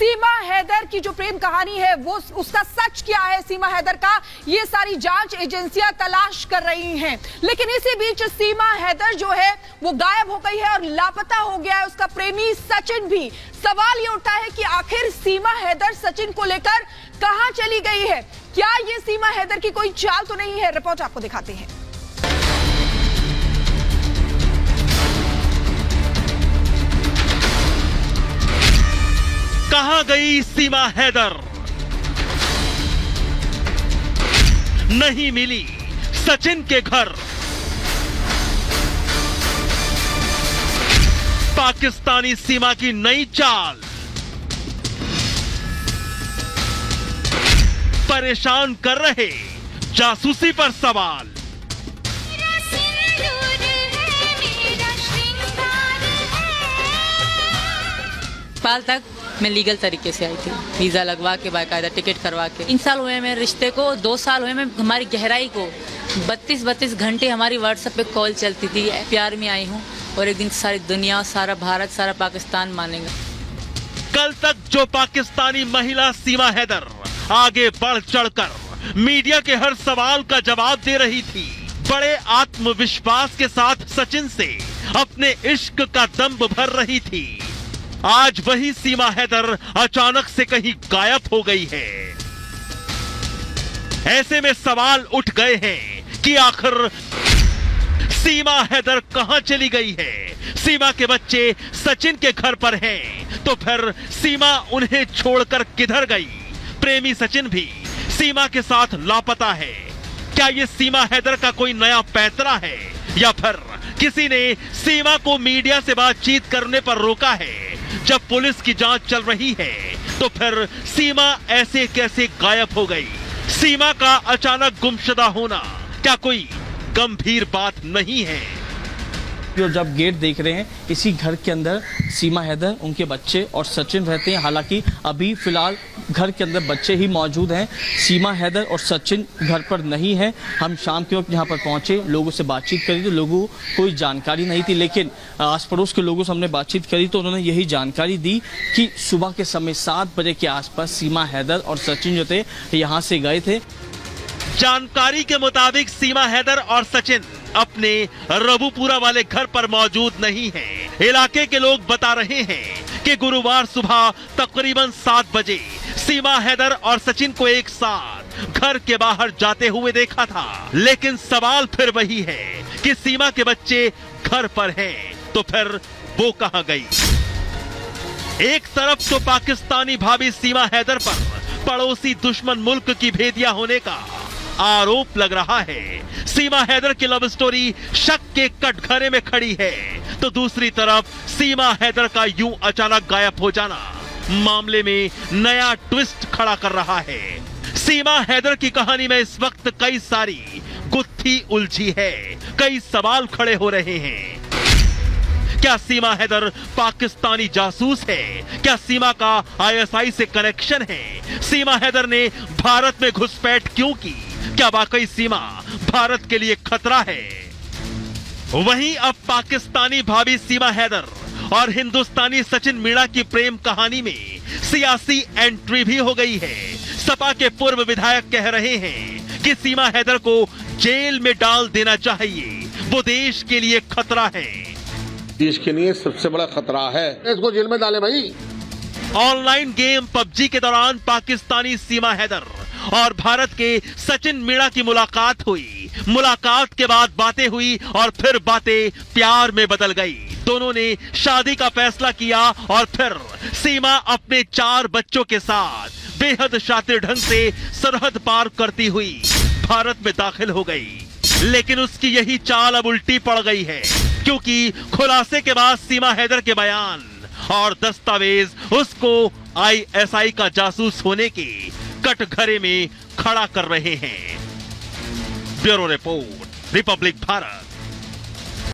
सीमा हैदर की जो प्रेम कहानी है वो उसका सच क्या है, सीमा हैदर का, ये सारी जांच एजेंसियां तलाश कर रही हैं। लेकिन इसी बीच सीमा हैदर जो है वो गायब हो गई है और लापता हो गया है उसका प्रेमी सचिन भी। सवाल ये उठता है कि आखिर सीमा हैदर सचिन को लेकर कहां चली गई है? क्या ये सीमा हैदर की कोई चाल तो नहीं है? रिपोर्ट आपको दिखाते हैं। कहां गई सीमा हैदर? नहीं मिली सचिन के घर। पाकिस्तानी सीमा की नई चाल, परेशान कर रहे जासूसी पर सवाल। नेपाल तक मैं लीगल तरीके से आई थी, वीजा लगवा के, बाकायदा टिकट करवा के। 3 साल हुए मेरे रिश्ते को, 2 साल हुए मैं हमारी गहराई को। 32 घंटे हमारी व्हाट्सएप पे कॉल चलती थी। प्यार में आई हूँ और एक दिन सारी दुनिया, सारा भारत, सारा पाकिस्तान मानेगा। कल तक जो पाकिस्तानी महिला सीमा हैदर आगे बढ़ चढ़कर मीडिया के हर सवाल का जवाब दे रही थी, बड़े आत्मविश्वास के साथ सचिन से अपने इश्क का दम भर रही थी, आज वही सीमा हैदर अचानक से कहीं गायब हो गई है। ऐसे में सवाल उठ गए हैं कि आखिर सीमा हैदर कहां चली गई है? सीमा के बच्चे सचिन के घर पर हैं, तो फिर सीमा उन्हें छोड़कर किधर गई? प्रेमी सचिन भी सीमा के साथ लापता है। क्या ये सीमा हैदर का कोई नया पैंतरा है या फिर किसी ने सीमा को मीडिया से बातचीत करने पर रोका है? जब पुलिस की जांच चल रही है तो फिर सीमा ऐसे कैसे गायब हो गई? सीमा का अचानक गुमशुदा होना क्या कोई गंभीर बात नहीं है? जो जब गेट देख रहे हैं, इसी घर के अंदर सीमा हैदर, उनके बच्चे और सचिन रहते हैं। हालांकि अभी फिलहाल घर के अंदर बच्चे ही मौजूद हैं, सीमा हैदर और सचिन घर पर नहीं है। हम शाम के वक्त यहाँ पर पहुंचे, लोगों से बातचीत करी तो लोगों को कोई जानकारी नहीं थी, लेकिन आस पड़ोस के लोगों से हमने बातचीत करी तो उन्होंने यही जानकारी दी कि सुबह के समय 7 बजे के आसपास सीमा हैदर और सचिन जो थे यहाँ से गए थे। जानकारी के मुताबिक सीमा हैदर और सचिन अपने रबुपुरा वाले घर पर मौजूद नहीं हैं। इलाके के लोग बता रहे हैं कि गुरुवार सुबह तकरीबन 7 बजे सीमा हैदर और सचिन को एक साथ घर के बाहर जाते हुए देखा था। लेकिन सवाल फिर वही है कि सीमा के बच्चे घर पर हैं, तो फिर वो कहां गई? एक तरफ तो पाकिस्तानी भाभी सीमा हैदर पर पड़ोसी दुश्मन मुल्क की भेदिया होने का आरोप लग रहा है। सीमा हैदर की लव स्टोरी शक के कटघरे में खड़ी है, तो दूसरी तरफ सीमा हैदर का यूं अचानक गायब हो जाना मामले में नया ट्विस्ट खड़ा कर रहा है। सीमा हैदर की कहानी में इस वक्त कई सारी गुत्थी उलझी है, कई सवाल खड़े हो रहे हैं। क्या सीमा हैदर पाकिस्तानी जासूस है? क्या सीमा का आईएसआई से कनेक्शन है? सीमा हैदर ने भारत में घुसपैठ क्यों की? क्या वाकई सीमा भारत के लिए खतरा है? वहीं अब पाकिस्तानी भाभी सीमा हैदर और हिंदुस्तानी सचिन मीणा की प्रेम कहानी में सियासी एंट्री भी हो गई है। सपा के पूर्व विधायक कह रहे हैं कि सीमा हैदर को जेल में डाल देना चाहिए, वो देश के लिए खतरा है। देश के लिए सबसे बड़ा खतरा है, इसको जेल में डाले भाई। ऑनलाइन गेम पबजी के दौरान पाकिस्तानी सीमा हैदर और भारत के सचिन मीणा की मुलाकात हुई। मुलाकात के बाद बातें हुई और फिर बातें प्यार में बदल गई। दोनों ने शादी का फैसला किया और फिर सीमा अपने 4 बच्चों के साथ बेहद शातिर ढंग से सरहद पार करती हुई भारत में दाखिल हो गई। लेकिन उसकी यही चाल अब उल्टी पड़ गई है, क्योंकि खुलासे के बाद सीमा हैदर के बयान और दस्तावेज उसको आईएसआई का जासूस होने के कटघरे में खड़ा कर रहे हैं। Bureau report, Republic Bharat.